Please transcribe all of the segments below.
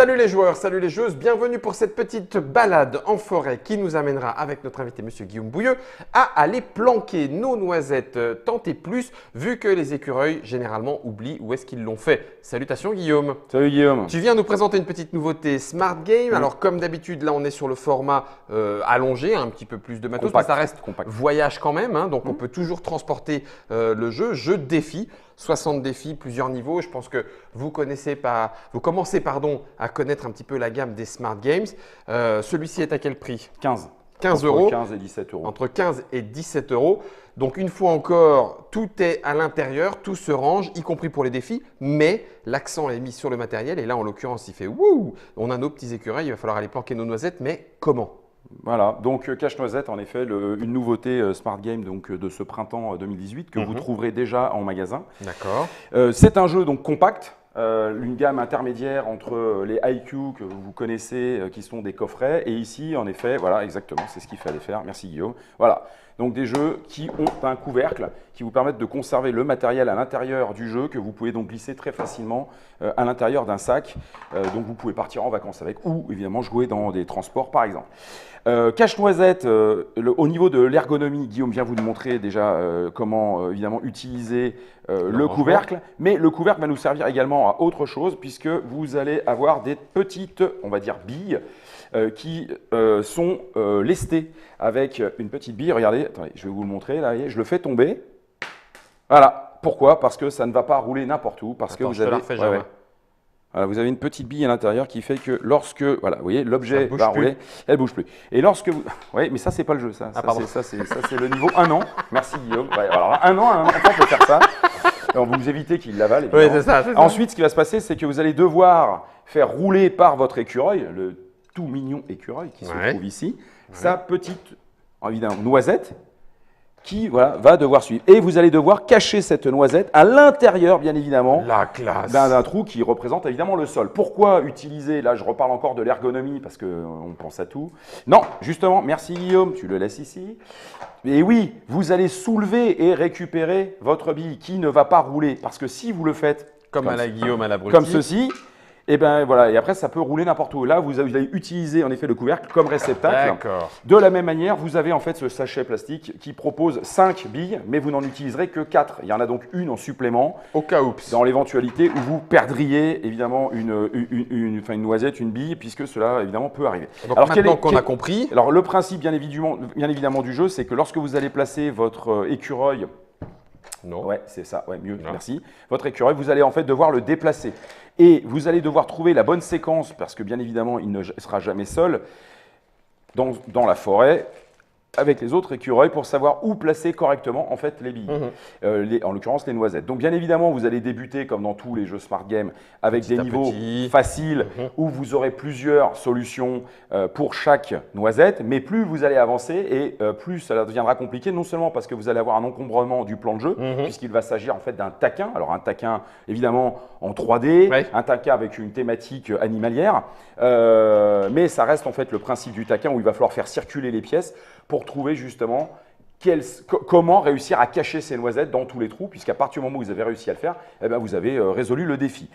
Salut les joueurs, salut les joueuses, bienvenue pour cette petite balade en forêt qui nous amènera avec notre invité Monsieur Guillaume Bouilleux à aller planquer nos noisettes tant et plus vu que les écureuils généralement oublient où est-ce qu'ils l'ont fait. Salutations Guillaume. Salut Guillaume. Tu viens nous présenter une petite nouveauté Smart Game. Alors comme d'habitude là on est sur le format allongé, un petit peu plus de matos, Compact, mais ça reste compact. voyage quand même, hein, donc on peut toujours transporter le jeu de défi. 60 défis, plusieurs niveaux. Je pense que vous commencez à connaître un petit peu la gamme des Smart Games. Celui-ci est à quel prix? 15. 15 Entre euros. 15 et 17 euros. Entre 15 et 17 euros. Donc une fois encore, tout est à l'intérieur, tout se range, y compris pour les défis, mais l'accent est mis sur le matériel. Et là, en l'occurrence, il fait wouh! On a nos petits écureuils, il va falloir aller planquer nos noisettes, mais comment? Voilà, donc Cache-Noisette, en effet, une nouveauté Smart Game donc, de ce printemps 2018 que vous trouverez déjà en magasin. D'accord. C'est un jeu donc compact, une gamme intermédiaire entre les IQ que vous connaissez, qui sont des coffrets, et ici, en effet, voilà, exactement, c'est ce qu'il fallait faire. Merci Guillaume. Voilà, donc des jeux qui ont un couvercle, qui vous permettent de conserver le matériel à l'intérieur du jeu, que vous pouvez donc glisser très facilement à l'intérieur d'un sac. Donc vous pouvez partir en vacances avec, ou évidemment jouer dans des transports par exemple. Cache-Noisette, au niveau de l'ergonomie, Guillaume vient vous montrer déjà comment évidemment utiliser le couvercle, mais le couvercle va nous servir également à autre chose puisque vous allez avoir des petites, on va dire, billes qui sont lestées avec une petite bille. Regardez, attendez, je vais vous le montrer, là, je le fais tomber. Voilà, pourquoi? Parce que ça ne va pas rouler n'importe où, parce que vous avez... Voilà, vous avez une petite bille à l'intérieur qui fait que lorsque, voilà, vous voyez, l'objet va rouler, elle ne bouge plus. Et lorsque vous, oui, mais ça c'est pas le jeu, ça c'est le niveau 1 an. Merci Guillaume. Ouais, alors 1 an, un enfant peut faire ça. Alors, vous évitez qu'il l'avale. Oui, c'est ça. Ensuite, ce qui va se passer, c'est que vous allez devoir faire rouler par votre écureuil, le tout mignon écureuil qui se trouve ici, sa petite, évidemment, noisette, qui voilà, va devoir suivre. Et vous allez devoir cacher cette noisette à l'intérieur, bien évidemment, d'un trou qui représente évidemment le sol. Pourquoi utiliser, là je reparle encore de l'ergonomie parce qu'on pense à tout. Non, justement, merci Guillaume, tu le laisses ici. Et oui, vous allez soulever et récupérer votre bille qui ne va pas rouler. Parce que si vous le faites comme à la Guillaume, à la Brutti, comme ceci, et ben voilà, et après ça peut rouler n'importe où. Là, vous allez utiliser en effet le couvercle comme réceptacle. D'accord. De la même manière, vous avez en fait ce sachet plastique qui propose 5 billes, mais vous n'en utiliserez que 4. Il y en a donc une en supplément. Au cas où. Dans l'éventualité où vous perdriez évidemment une noisette, une bille, puisque cela évidemment peut arriver. Donc alors, maintenant qu'on a compris. Alors le principe bien évidemment du jeu, c'est que lorsque vous allez placer votre écureuil. Non. Ouais, c'est ça, ouais, mieux, merci. Votre écureuil, vous allez en fait devoir le déplacer. Et vous allez devoir trouver la bonne séquence, parce que bien évidemment, il ne sera jamais seul dans la forêt, avec les autres écureuils pour savoir où placer correctement en fait les billes, en l'occurrence les noisettes. Donc bien évidemment, vous allez débuter comme dans tous les jeux Smart Game avec des niveaux faciles où vous aurez plusieurs solutions pour chaque noisette, mais plus vous allez avancer et plus ça deviendra compliqué, non seulement parce que vous allez avoir un encombrement du plan de jeu, puisqu'il va s'agir en fait d'un taquin, alors un taquin évidemment en 3D, un taquin avec une thématique animalière, mais ça reste en fait le principe du taquin où il va falloir faire circuler les pièces pour trouver justement comment réussir à cacher ces noisettes dans tous les trous, puisqu'à partir du moment où vous avez réussi à le faire, eh ben, vous avez résolu le défi.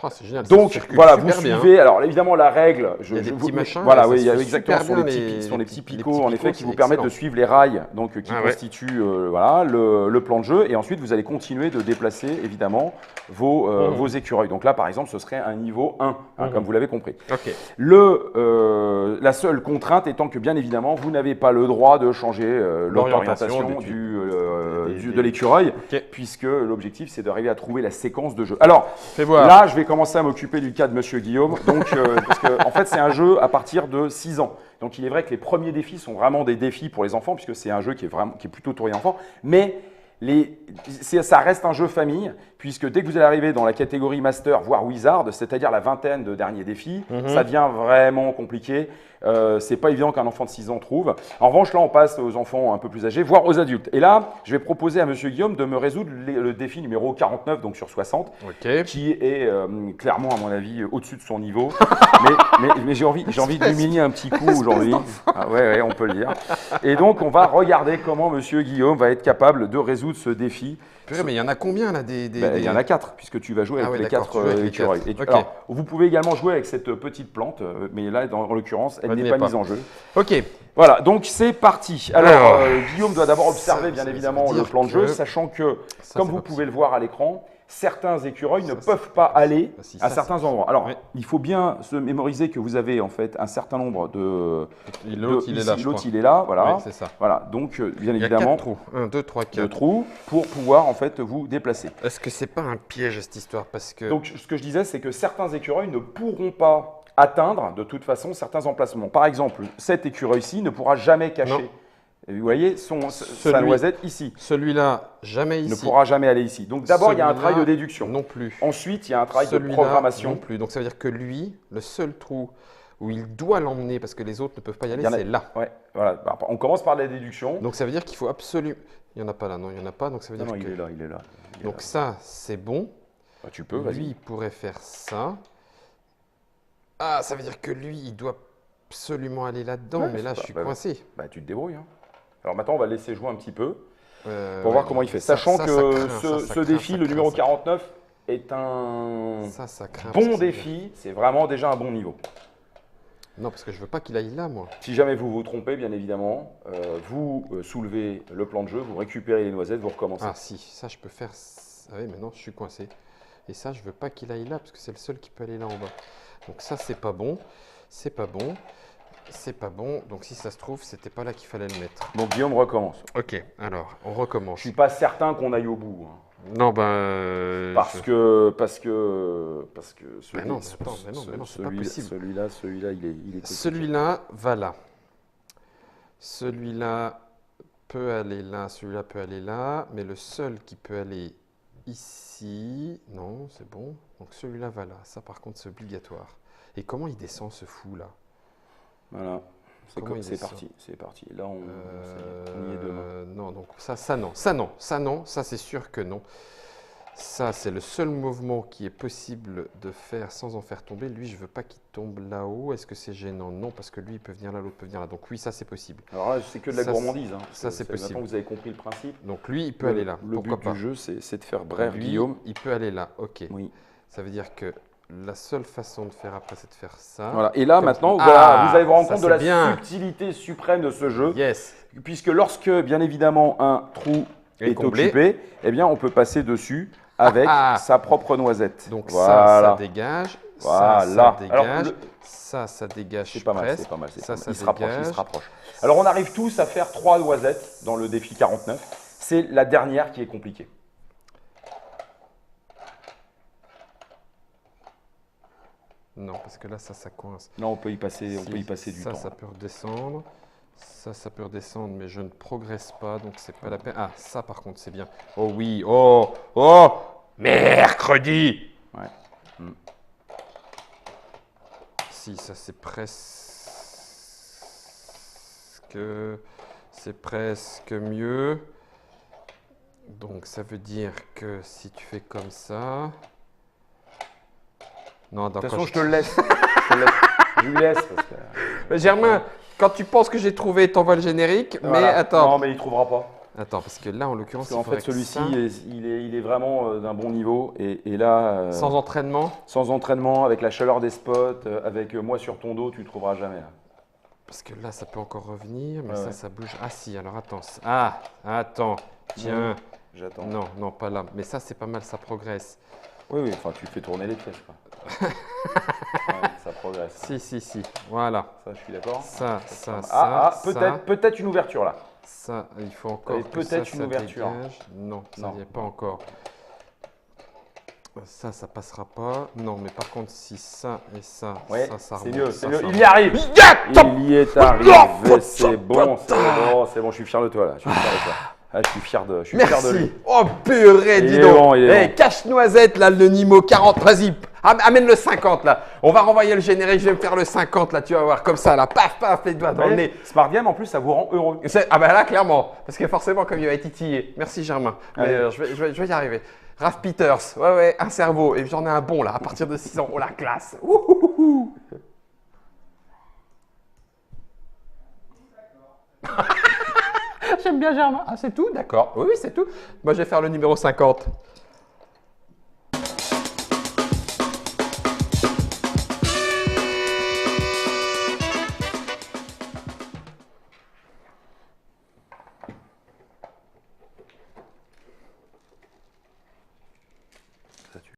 Oh, c'est génial. Donc voilà, vous suivez. Alors évidemment la règle, il y a des petits machins. Voilà, oui, il y a exactement les petits picots en effet qui vous permettent de suivre les rails, donc qui constituent voilà le plan de jeu. Et ensuite vous allez continuer de déplacer évidemment vos écureuils. Donc là par exemple, ce serait un niveau 1, comme vous l'avez compris. Okay. La seule contrainte étant que bien évidemment vous n'avez pas le droit de changer l'orientation de l'écureuil, puisque l'objectif c'est d'arriver à trouver la séquence de jeu. Alors là je vais commencer à m'occuper du cas de Monsieur Guillaume, donc, parce que en fait c'est un jeu à partir de 6 ans. Donc il est vrai que les premiers défis sont vraiment des défis pour les enfants, puisque c'est un jeu qui est plutôt tourné enfant, mais ça reste un jeu famille, puisque dès que vous allez arriver dans la catégorie Master, voire Wizard, c'est-à-dire la vingtaine de derniers défis, ça devient vraiment compliqué. C'est pas évident qu'un enfant de 6 ans trouve. En revanche, là, on passe aux enfants un peu plus âgés, voire aux adultes. Et là, je vais proposer à Monsieur Guillaume de me résoudre le défi numéro 49, donc sur 60, qui est clairement, à mon avis, au-dessus de son niveau. mais j'ai envie de l'humilier un petit coup aujourd'hui. Ah, ouais, on peut le dire. Et donc, on va regarder comment Monsieur Guillaume va être capable de résoudre ce défi. Purée, mais il y en a combien là Il y en a 4, puisque tu vas jouer avec les 4 écureuils. Okay. Alors, vous pouvez également jouer avec cette petite plante, mais là, en l'occurrence, elle n'est pas mise en jeu. Ok. Voilà, donc c'est parti. Alors, Guillaume doit d'abord observer, bien évidemment, le plan de jeu, sachant que, comme vous pouvez le voir à l'écran, certains écureuils ne peuvent pas aller à certains endroits. Alors, il faut bien se mémoriser que vous avez en fait un certain nombre de… L'autre, il est là, voilà. Oui, c'est ça. Voilà, donc bien il y a évidemment… 4 trous. 1, 2, 3, 4. 2 trous pour pouvoir en fait vous déplacer. Est-ce que c'est pas un piège cette histoire parce que… Donc, ce que je disais, c'est que certains écureuils ne pourront pas atteindre de toute façon certains emplacements. Par exemple, cet écureuil-ci ne pourra jamais cacher… Vous voyez sa noisette ici. Celui-là, jamais ici. Ne pourra jamais aller ici. Donc d'abord, il y a un travail de déduction. Non plus. Ensuite, il y a un travail de programmation. Non plus. Donc ça veut dire que lui, le seul trou où il doit l'emmener parce que les autres ne peuvent pas y aller, c'est là. Ouais, voilà. On commence par la déduction. Donc ça veut dire qu'il faut absolument… Il n'y en a pas là, non, il n'y en a pas. Donc ça veut dire non, que… il est là, il est là. Donc ça, c'est bon. Bah, tu peux, vas-y. Lui, il pourrait faire ça. Ah, ça veut dire que lui, il doit absolument aller là-dedans, mais là, je suis coincé. Bah, tu te débrouilles. Hein. Alors maintenant, on va le laisser jouer un petit peu pour voir comment il fait. Sachant que ce défi, le numéro 49, est un bon défi. C'est vraiment déjà un bon niveau. Non, parce que je ne veux pas qu'il aille là, moi. Si jamais vous vous trompez, bien évidemment, vous soulevez le plan de jeu, vous récupérez les noisettes, vous recommencez. Ah si, ça je peux faire… Ah oui, mais non, je suis coincé. Et ça, je ne veux pas qu'il aille là, parce que c'est le seul qui peut aller là en bas. Donc ça, c'est pas bon. C'est pas bon. C'est pas bon, donc si ça se trouve, c'était pas là qu'il fallait le mettre. Donc Guillaume recommence. Ok, alors on recommence. Je suis pas certain qu'on aille au bout. Hein. Non, ben. Parce que celui-là, il est. Celui-là va là. Celui-là peut aller là, celui-là peut aller là, mais le seul qui peut aller ici, non, c'est bon. Donc celui-là va là. Ça, par contre, c'est obligatoire. Et comment il descend ce fou là? Voilà, c'est parti. Là, on y est demain. Non, donc ça non, ça c'est sûr que non. Ça, c'est le seul mouvement qui est possible de faire sans en faire tomber. Lui, je ne veux pas qu'il tombe là-haut. Est-ce que c'est gênant? Non, parce que lui, il peut venir là, l'autre peut venir là. Donc oui, ça, c'est possible. Alors là, c'est que de la gourmandise. Hein. Ça, c'est possible. Maintenant, vous avez compris le principe. Donc lui, il peut aller là. Le but du jeu, c'est de faire braire Guillaume. Il peut aller là, ok. Oui. Ça veut dire que la seule façon de faire après, c'est de faire ça. Voilà. Et là, maintenant, vous allez vous rendre compte de la subtilité suprême de ce jeu. Yes. Puisque lorsque, bien évidemment, un trou est occupé, eh bien, on peut passer dessus avec sa propre noisette. Donc ça dégage. Voilà. Ça dégage. Ça dégage. C'est pas mal, presque. c'est pas mal. Ça il se rapproche. Alors, on arrive tous à faire 3 noisettes dans le défi 49. C'est la dernière qui est compliquée. Non, parce que là, ça coince. Non, on peut y passer, du temps. Ça peut redescendre. Ça peut redescendre, mais je ne progresse pas, donc c'est pas la peine. Ah, ça par contre, c'est bien. Oh oui, oh, mercredi. Ouais. Si, ça c'est presque mieux. Donc ça veut dire que si tu fais comme ça… Non, de toute façon, je te le laisse. Je lui laisse. Parce que… Germain, quand tu penses que j'ai trouvé, t'envoies le générique, voilà. Mais attends. Non, mais il ne trouvera pas. Attends, parce que là, en l'occurrence, en fait, celui-ci, il est vraiment d'un bon niveau. Et là… sans entraînement? Sans entraînement, avec la chaleur des spots, avec moi sur ton dos, tu ne le trouveras jamais. Là. Parce que là, ça peut encore revenir, mais ça bouge. Ah si, alors attends. Ah, attends, tiens. J'attends. Non, pas là. Mais ça, c'est pas mal, ça progresse. Oui, enfin, tu fais tourner les pièces, quoi. Ouais, ça progresse. Si, voilà. Ça, je suis d'accord. Peut-être une ouverture, là. Ça, il faut encore peut-être une ouverture. Dégage. Non, ça n'y est pas encore. Ça passera pas. Non, mais par contre, si ça et ça, ça remonte. C'est mieux. Il y arrive. Il y est arrivé. C'est bon, je suis fier de toi, là. Ah, je suis fier de lui. Merci. Oh purée, dis Il est donc. bon, il est bon. Cache-noisette, là, le Nimo 40. Vas-y, amène le 50, là. On va renvoyer le générique, je vais me faire le 50, là, tu vas voir, comme ça, là. Paf, paf, les doigts dans le nez. Smart Game, en plus, ça vous rend heureux. Ah bah là, clairement. Parce que forcément, comme il va être titillé. Merci, Germain. Mais Allez. je vais y arriver. Ralph Peters. Ouais, un cerveau. Et j'en ai un bon, là, à partir de 6 ans. Oh, la classe. Ouhouhou. J'aime bien Germain. Ah, c'est tout? D'accord. Oui, c'est tout. Moi, je vais faire le numéro 50.